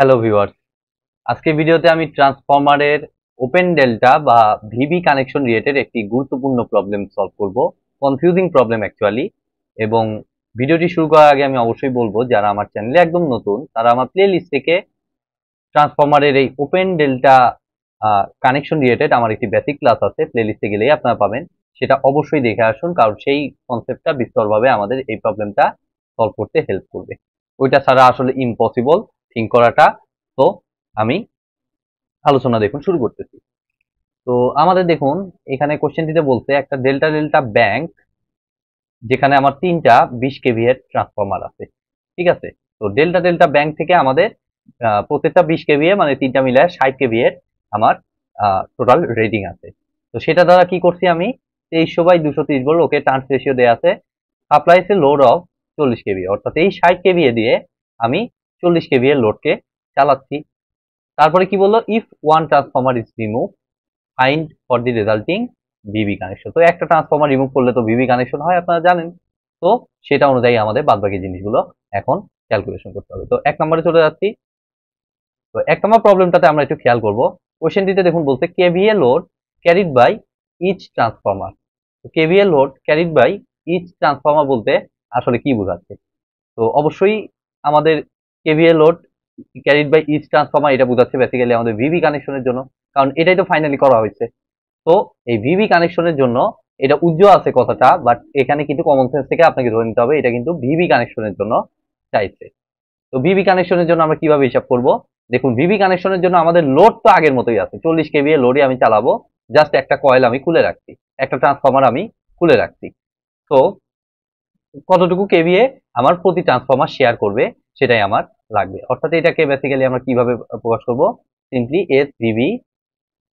Hello viewers, আজকের ভিডিওতে আমি ট্রান্সফরমারের ওপেন ডেল্টা বা ভিবি কানেকশন রিলেটেড একটি গুরুত্বপূর্ণ প্রবলেম সলভ করব, কনফিউজিং প্রবলেম অ্যাকচুয়ালি। এবং ভিডিওটি শুরু করার আগে আমি অবশ্যই বলবো, যারা আমার চ্যানেলে একদম নতুন তারা আমার প্লে লিস্ট থেকে ট্রান্সফরমারের এই ওপেন ডেল্টা কানেকশন রিলেটেড আমার একটি বেসিক ক্লাস আছে, প্লে লিস্টে গেলেই আপনারা পাবেন। সেটা অবশ্যই দেখে আসুন, কারণ সেই কনসেপ্টটা বিস্তরভাবে আমাদের এই প্রবলেমটা সলভ করতে হেল্প করবে। ওইটা ছাড়া আসলে ইম্পসিবল থিঙ্ক করাটা। তো আমি আলোচনা দেখুন শুরু করতেছি। তো আমাদের দেখুন, এখানে কোশ্চেনটিতে বলছে একটা ডেল্টা ডেল্টা ব্যাংক, যেখানে আমার তিনটা 20 কেভি এর ট্রান্সফরমার আছে। ঠিক আছে, তো ডেল্টা ডেল্টা ব্যাংক থেকে আমাদের প্রত্যেকটা 20 কেভি মানে তিনটা মিলায় 60 কেভি এর আমার টোটাল রেটিং আছে। তো সেটা দ্বারা কি করছি আমি, 2300/230 ভোল্ট, ওকে টার্নস রেশিও দেওয়া আছে, supplies a load of 40 KV, অর্থাৎ এই 60 কেভি দিয়ে আমি 40 কেভি এর লোডকে চালাচ্ছি। তারপরে কি বললো, if one transformer is remove find for the resulting VB connection. তো একটা ট্রান্সফরমার রিমুভ করলে তো ভিবি কানেকশন হয়, আপনারা জানেন। তো সেটা অনুযায়ী আমাদের বাদবাকি জিনিসগুলো এখন ক্যালকুলেশন করতে হবে। তো এক নম্বরে চলে যাচ্ছি। তো এক নম্বর প্রবলেমটাতে আমরা একটু খেয়াল করব। কোশ্চেনটিতে দেখুন বলছে KVA load carried by each transformer. তো KVA load carried by each transformer বলতে আসলে কি বোঝাচ্ছে? তো অবশ্যই আমাদের KVA load carried by each transformer এটা বোঝাচ্ছে বেসিক্যালি আমাদের ভিবি কানেকশনের জন্য, কারণ এটাই তো ফাইনালি করা হয়েছে। তো এই ভিবি কানেকশনের জন্য এটা উজ্জ্বল আছে কথাটা, বাট এখানে কিন্তু কমন সেন্স থেকে আপনাকে ধরে নিতে হবে এটা কিন্তু ভিবি কানেকশনের জন্য চাইছে। তো ভিবি কানেকশনের জন্য আমরা কিভাবে হিসাব করব? দেখুন, ভিবি কানেকশনের জন্য আমাদের লোড তো আগের মতোই আছে, 40 কেভি লোডে আমি চালাবো, জাস্ট একটা কয়েল আমি খুলে রাখছি, একটা ট্রান্সফরমার আমি খুলে রাখছি। তো কতটুকু কেভিএ আমার প্রতি ট্রান্সফরমার শেয়ার করবে সেটাই আমার লাগবে। অর্থাৎ এটাকে বেসিক্যালি আমরা কিভাবে প্রকাশ করব? সিম্পলি এস ভিভি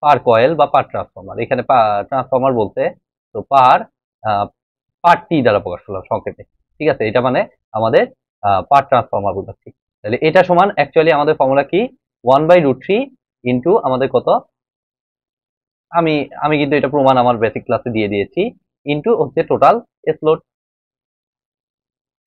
পার কয়েল বা পার ট্রান্সফরমার। এখানে ট্রান্সফরমার বলতে তো পার টি দ্বারা প্রকাশ করলাম সংক্ষেপে। ঠিক আছে, এটা মানে আমাদের পার ট্রান্সফরমার বোঝাচ্ছি। তাহলে এটা সমান অ্যাকচুয়ালি আমাদের ফর্মুলা কি, 1/√3 ইন্টু আমাদের কত, আমি আমি কিন্তু এটা প্রমাণ আমার বেসিক ক্লাসে দিয়ে দিয়েছি, ইন্টু হচ্ছে টোটাল এস লোড।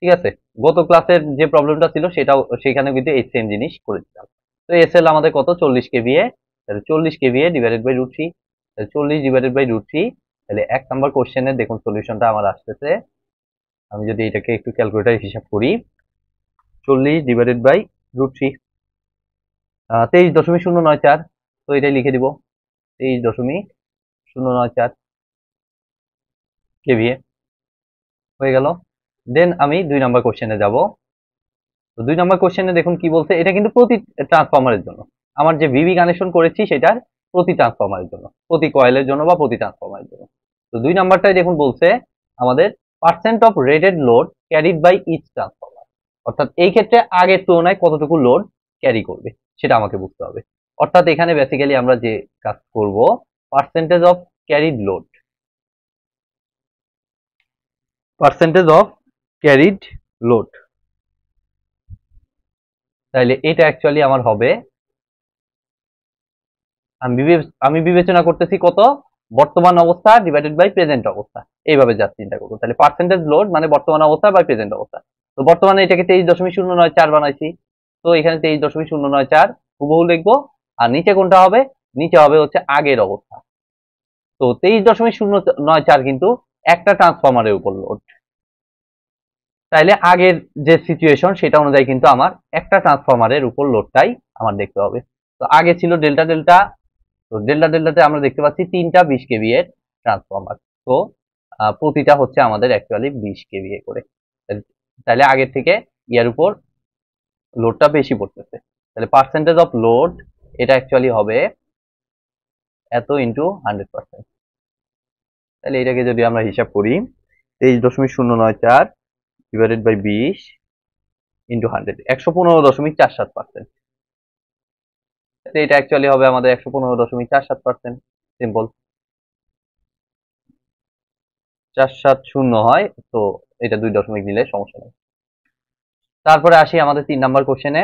ঠিক আছে, গত ক্লাসের যে প্রবলেমটা ছিল সেটাও সেখানে কিন্তু এই সেম জিনিস করেছিলাম। তো এস এল আমাদের কত, 40 কেভিএ, তাহলে 40 কেভিএ ডিভাইডেড বাই √3, তাহলে 40 ডিভাইডেড বাই √3। তাহলে এক নাম্বার কোশ্চেনের দেখুন সলিউশনটা আমার আসতেছে, আমি যদি এটাকে একটু ক্যালকুলেটার হিসাব করি, 40 ডিভাইডেড বাই √3, 23.094। তো এটাই লিখে দিব, 23.094 কেভিএ হয়ে গেল। দেন আমি 2 নাম্বার কোশ্চেনে যাব। তো 2 নাম্বার কোশ্চেনে দেখুন কি বলছে, এটা কিন্তু প্রতি ট্রান্সফরমারের জন্য, আমার যে ভিবি কানেকশন করেছি সেটার প্রতি ট্রান্সফরমারের জন্য, প্রতি কয়েলের জন্য বা প্রতি ট্রান্সফরমারের জন্য। তো 2 নাম্বারটাই দেখুন বলছে আমাদের percent of rated load carried by each transformer, অর্থাৎ এই ক্ষেত্রে আগের তুলনায় কতটুকু লোড ক্যারি করবে সেটা আমাকে বুঝতে হবে। অর্থাৎ এখানে বেসিক্যালি আমরা যে কাজ করব, percentage of carried load, percentage of carried load, তাইলে এটা অ্যাকচুয়ালি আমার হবে, আমি বিবেচনা করতেছি কত, বর্তমান অবস্থা ডিভাইডেড বাই প্রেজেন্ট অবস্থা, এইভাবে যা চিন্তা করবো। তাহলে পার্সেন্টেজ লোড মানে বর্তমান অবস্থা বাই প্রেজেন্ট অবস্থা। তো বর্তমানে এটাকে 23.094 বানাইছি, তো এখানে 23.094 হুবহু লিখবো। আর নিচে কোনটা হবে, নিচে হবে হচ্ছে আগের অবস্থা। তো 23.094 কিন্তু একটা ট্রান্সফরমারের উপর লোড, তাইলে আগের যে সিচুয়েশন সেটা অনুযায়ী কিন্তু আমার একটা ট্রান্সফরমারের উপর লোডটাই আমার দেখতে হবে। তো আগে ছিল ডেল্টা ডেল্টা, তো ডেল্টা ডেল্টাতে আমরা দেখতে পাচ্ছি তিনটা 20 কেভি এর ট্রান্সফরমার। তো প্রতিটা হচ্ছে আমাদের অ্যাকচুয়ালি 20 কেভি করে, তাহলে আগের থেকে ইয়ার উপর লোডটা বেশি পড়তেছে। তাহলে পার্সেন্টেজ অফ লোড এটা অ্যাকচুয়ালি হবে এত ইন্টু 100%। তাহলে এটাকে যদি আমরা হিসাব করি, 23.094 ডিভাইডেড বাই 20 ইন্টু 100, 115.47%। এটা অ্যাকচুয়ালি হবে আমাদের 115.47%। সিম্পল, 470 হয়, তো এটা 2 দশমিক দিলে সমস্যা নেই। তারপরে আসি আমাদের 3 নাম্বার কোশ্চেনে।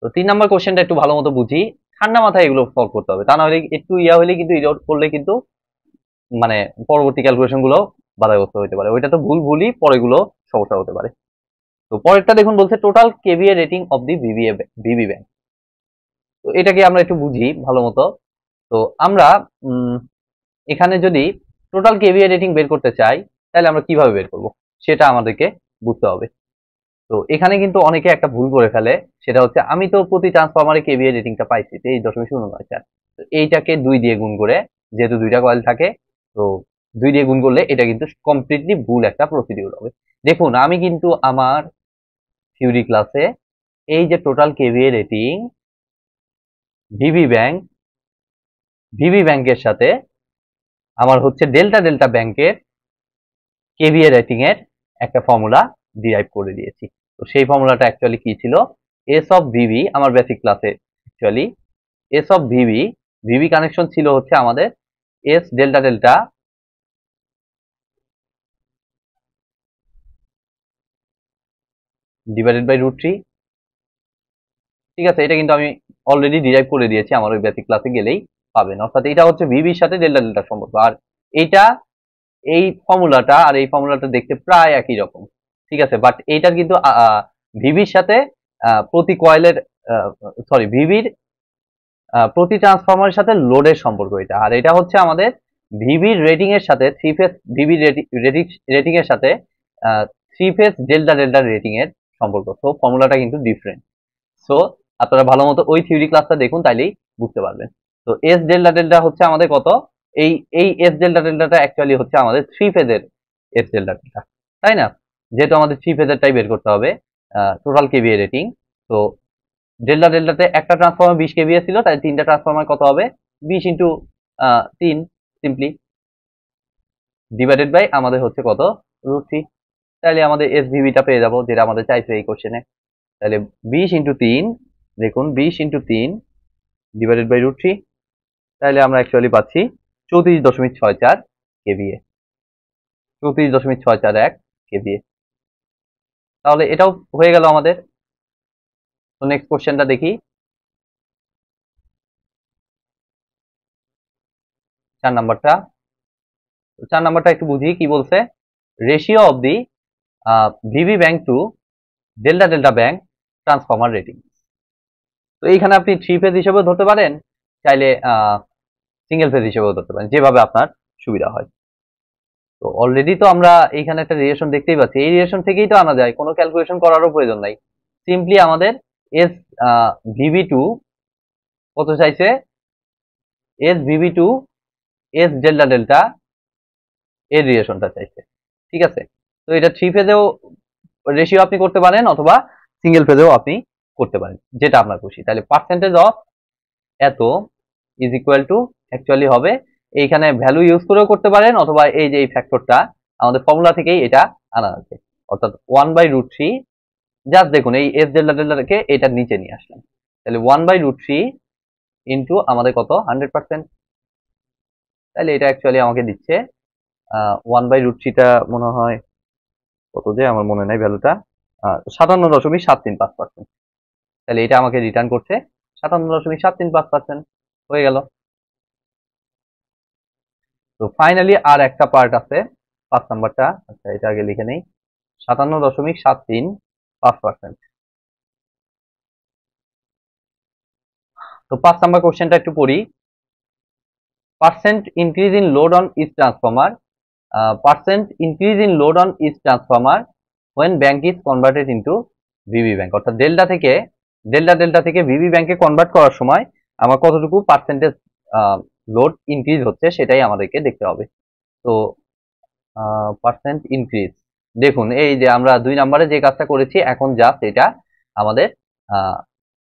তো 3 নাম্বার কোশ্চেনটা একটু ভালো মতো বুঝি, ঠান্ডা মাথায় এগুলো সলভ করতে হবে, তা না হলে একটু ইয়া হলে কিন্তু ইরোড করলে কিন্তু মানে পরবর্তী ক্যালকুলেশন গুলো বাধাগ্রস্ত হতে পারে, ওইটা তো ভুলই পরেগুলো সমস্যা হতে পারে। তো পরেরটা দেখুন বলছে total KVA rating of the VB bank. তো এটাকে আমরা একটু বুঝি ভালো মতো। তো আমরা এখানে যদি টোটাল কেভিএ রেটিং বের করতে চাই তাহলে আমরা কিভাবে বের করব সেটা আমাদেরকে বুঝতে হবে। তো এখানে কিন্তু অনেকে একটা ভুল করে ফেলে, সেটা হচ্ছে আমি তো প্রতি ট্রান্সফরমারে কেভিএ রেটিংটা পাইছি 23.094। তো এইটাকে 2 দিয়ে গুণ করে, যেহেতু দুইটা কয়েল থাকে, তো 2 দিয়ে গুণ করলে এটা কিন্তু কমপ্লিটলি ভুল একটা প্রসিডিউর হবে। দেখুন আমি কিন্তু আমার থিওরি ক্লাসে এই যে টোটাল কেভিএ রেটিং ভিবি ব্যাংকের সাথে আমার হচ্ছে ডেল্টা ডেল্টা ব্যাংকের কেভিএ রেটিং এর একটা ফর্মুলা ডিরাইভ করে দিয়েছি। তো সেই ফর্মুলাটা অ্যাকচুয়ালি কি ছিল, এস অফ ভিবি, আমার বেসিক ক্লাসে actually S of VB connection ছিল হচ্ছে আমাদের S delta delta divided by √3। ঠিক আছে, এটা কিন্তু আমি অলরেডি ডিরাইভ করে দিয়েছি, আমার ওই বেসিক ক্লাসে গেলেই পাবেন। অর্থাৎ এটা হচ্ছে ভিবির সাথে ডেল্টা ডেল্টা সম্পর্ক, আর এইটা এই ফর্মুলাটা আর এই ফর্মুলাটা দেখতে প্রায় একই রকম। ঠিক আছে, বাট এইটার কিন্তু ভিবির সাথে প্রতি কয়েলের ভিবির প্রতি ট্রান্সফরমারের সাথে লোডের সম্পর্ক এটা, আর এটা হচ্ছে আমাদের ভিবির রেটিং এর সাথে থ্রি ফেজ ভিবির রেটিং এর সাথে three phase delta delta rating এর সম্পর্ক। তো ফর্মুলাটা কিন্তু ডিফারেন্ট। সো আপনারা ভালো মতো ওই থিওরি ক্লাসটা দেখুন, তাইলেই বুঝতে পারবেন। তো এস ডেল্টা ডেল্টা হচ্ছে আমাদের কত, এই এস ডেল্টা ডেল্টাটা অ্যাকচুয়ালি হচ্ছে আমাদের থ্রি ফেজের এস ডেল্টা ডেল্টা, তাই না? যেহেতু আমাদের থ্রি ফেজেরটাই বের করতে হবে টোটাল কেভিএ রেটিং। তো ডেল্টা ডেল্টাতে একটা ট্রান্সফরমার 20 কেভিএ ছিল, তাই 3টা ট্রান্সফরমার কত হবে, 20 ইন্টু 3 সিম্পলি ডিভাইডেড বাই আমাদের হচ্ছে কত, √3। তাহলে আমাদের এসভিবিটা পেয়ে যাবো, যেটা আমাদের চাইছে এই কোশ্চেনে। তাহলে 20 ইন্টু 3, দেখুন 20 ইন্টু 3 ডিভাইডেড বাই √3, তাহলে আমরা অ্যাকচুয়ালি পাচ্ছি 34.64 কেভিএ, 34.641 কেভিএ। তাহলে এটাও হয়ে গেল আমাদের। তো নেক্সট কোশ্চেনটা দেখি, 4 নাম্বারটা। 4 নাম্বারটা একটু বুঝি কি বলছে, ratio of the VB bank to delta delta bank transformer rating. তো এইখানে আপনি থ্রি ফেজ হিসেবেও ধরতে পারেন, চাইলে সিঙ্গেল ফেজ হিসেবেও ধরতে পারেন, যেভাবে আপনার সুবিধা হয়। তো অলরেডি তো আমরা এইখানে একটা রিলেশন দেখতেই পাচ্ছি, এই রিলেশন থেকেই তো আনা যায়, কোনো ক্যালকুলেশন করারও প্রয়োজন নাই। সিম্পলি আমাদের এস ভিবি টু কত চাইছে, S VB to S delta delta এর রিলেশনটা চাইছে। ঠিক আছে, তো এটা থ্রি ফেজেও রেশিও আপনি করতে পারেন, অথবা সিঙ্গেল ফেজেও আপনি করতে পারেন, যেটা আপনার খুশি। তাহলে পার্সেন্টেজ অফ এত ইজ ইকুয়াল টু অ্যাকচুয়ালি হবে, এইখানে ভ্যালু ইউজ করেও করতে পারেন, অথবা এই যে এই ফ্যাক্টরটা আমাদের ফর্মুলা থেকেই এটা আনা আছে, অর্থাৎ 1/√3। জাস্ট দেখুন এই এস ডেল্টা ডেল্টাকে এটার নিচে নিয়ে আসলাম, তাহলে 1/√3 ইন্টু আমাদের কত 100%। তাহলে এটা অ্যাকচুয়ালি আমাকে দিচ্ছে 1/√3টা মনে হয় কত, যে আমার মনে নাই ভ্যালুটা, 57.735%। তাহলে এটা আমাকে রিটার্ন করছে 57.735%। হয়ে গেল। তো ফাইনালি আর একটা পার্ট আছে 5 নাম্বারটা, আচ্ছা এটা আগে লিখে নেই, 57.735%। তো 5 নাম্বার কোশ্চেনটা একটু পড়ি। Percent increase in load on each transformer, percent increase in load on each transformer when bank is converted into VB bank. অর্থাৎ ডেল্টা থেকে ভিবি ব্যাংকে কনভার্ট করার সময় আমার কতটুকু পার্সেন্টেজ লোড ইনক্রিজ হচ্ছে সেটাই আমাদেরকে দেখতে হবে। তো পার্সেন্ট ইনক্রিজ, দেখুন এই যে আমরা 2 নম্বরে যে কাজটা করেছি, এখন জাস্ট এটা আমাদের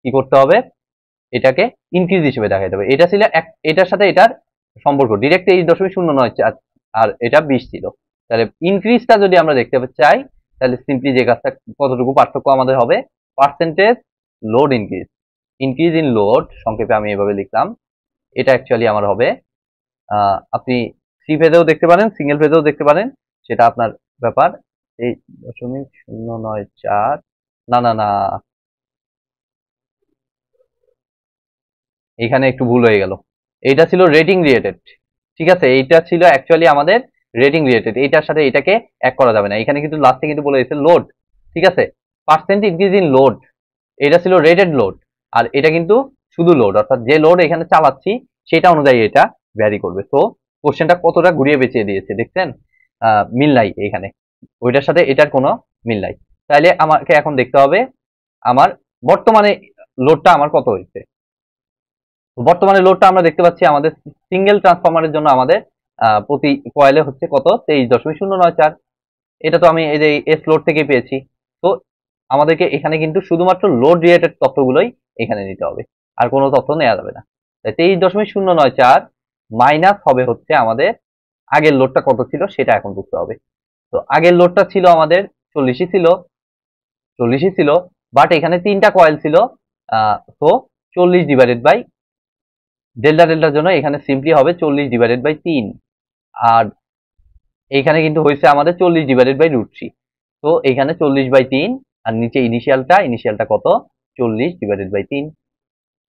কি করতে হবে, এটাকে ইনক্রিজ হিসেবে দেখাতে হবে। এটা ছিল এটার সাথে এটার সম্পর্ক ডিরেক্ট 23.094, আর এটা 20 ছিল। তাহলে ইনক্রিজটা যদি আমরা দেখতে চাই, তাহলে সিম্পলি যে কাজটা কতটুকু পার্থক্য আমাদের হবে, percentage load increase in load, সংক্ষেপে আমি এভাবে লিখলাম। এটা অ্যাকচুয়ালি আমার হবে, আপনি থ্রি ফেজেও দেখতে পারেন, সিঙ্গেল ফেজেও দেখতে পারেন, সেটা আপনার ব্যাপার। এই 0.094, না না না, এখানে একটু ভুল হয়ে গেল, এইটা ছিল রেটিং রিলেটেড। ঠিক আছে, এইটা ছিল অ্যাকচুয়ালি আমাদের রেটিং রিলেটেড, এইটার সাথে এটাকে এক করা যাবে না। এখানে কিন্তু লাস্টে কিন্তু বলে দিয়েছে লোড। ঠিক আছে, পার্সেন্ট ইনক্রিজ ইন লোড, এটা ছিল রেটেড লোড, আর এটা কিন্তু শুধু লোড, অর্থাৎ যে লোড এখানে চালাচ্ছি সেটা অনুযায়ী এটা ভ্যারি করবে। তো কোশ্চেনটা কতটা ঘুরিয়ে পেঁচিয়ে দিয়েছে দেখছেন, মিল নাই এখানে, ওইটার সাথে এটার কোনো মিল নাই। তাইলে আমাকে এখন দেখতে হবে আমার বর্তমানে লোডটা আমার কত হয়েছে। বর্তমানে লোডটা আমরা দেখতে পাচ্ছি আমাদের সিঙ্গেল ট্রান্সফরমারের জন্য আমাদের প্রতি কয়েলে হচ্ছে কত 23.094। এটা তো আমি এই যে এস লোড থেকে পেয়েছি। তো আমাদেরকে এখানে কিন্তু শুধুমাত্র লোড রিলেটেড তথ্যগুলোই এখানে নিতে হবে, আর কোনো তথ্য নেওয়া যাবে না। তাই 23.094 মাইনাস হবে হচ্ছে আমাদের আগের লোডটা কত ছিল সেটা এখন বুঝতে হবে। তো আগের লোডটা ছিল আমাদের 40ই ছিল, বাট এখানে 3টা কয়েল ছিল। তো 40 ডিভাইডেড বাই ডেল্টা ডেল্টার জন্য এখানে সিম্পলি হবে 40 ডিভাইডেড বাই 3, আর এইখানে কিন্তু হয়েছে আমাদের 40 ডিভাইডেড বাই √3। তো এখানে 40/3, আর নিচে ইনিশিয়ালটা কত 40 ডিভাইডেড বাই 3।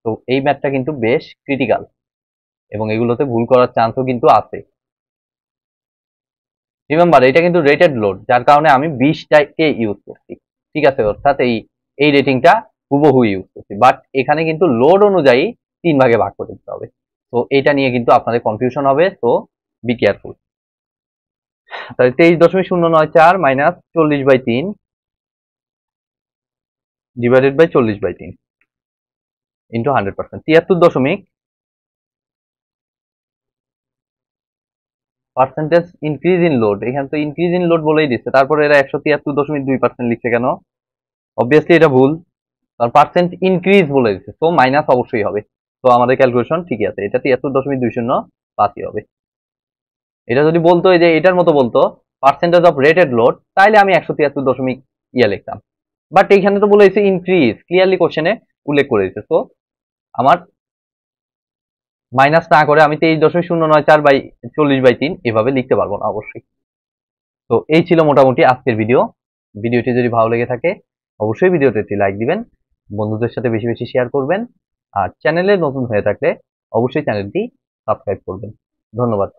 তো এই ম্যাথটা কিন্তু বেশ ক্রিটিক্যাল এবং এগুলোতে ভুল করার চান্সও কিন্তু আছে। রিমেম্বার এটা কিন্তু রেটেড লোড, যার কারণে আমি 20টাকে ইউজ করছি, ঠিক আছে, অর্থাৎ এই রেটিংটা হুবহু ইউজ করছি, বাট এখানে কিন্তু লোড অনুযায়ী 3 ভাগে ভাগ করে দিতে হবে। তো এটা নিয়ে কিন্তু আপনাদের কনফিউশন হবে, তো বি কেয়ারফুল। তাহলে 23.094 minus 40/3 divided by 40/3 into 100%, 73 percentage increase in load. এখানে তো ইনক্রিজ ইন লোড বলেই দিচ্ছে, তারপরে এরা 173.2% লিখছে কেন? অবভিয়াসলি এটা ভুল, কারণ পার্সেন্ট ইনক্রিজ বলে দিচ্ছে, তো মাইনাস অবশ্যই হবে। তো আমাদের ক্যালকুলেশন ঠিকই আছে, এটা 73.205 হবে। এটা যদি বলতো যে এটার মতো বলতো পার্সেন্টেজ অফ রেটেড লোড, তাইলে আমি 173 দশমিক লিখতাম, বাট এইখানে তো বলে দিচ্ছে ইনক্রিজ, ক্লিয়ারলি কোশ্চেনে উল্লেখ করে দিচ্ছে। তো আমার মাইনাস না করে আমি 23.094 বাই 40/3 এভাবে লিখতে পারবো না অবশ্যই। তো এই ছিল মোটামুটি আজকের ভিডিওটি যদি ভালো লেগে থাকে অবশ্যই ভিডিওতে একটি লাইক দিবেন, বন্ধুদের সাথে বেশি বেশি শেয়ার করবেন, আর চ্যানেলে নতুন হয়ে থাকলে অবশ্যই চ্যানেলটি সাবস্ক্রাইব করবেন। ধন্যবাদ।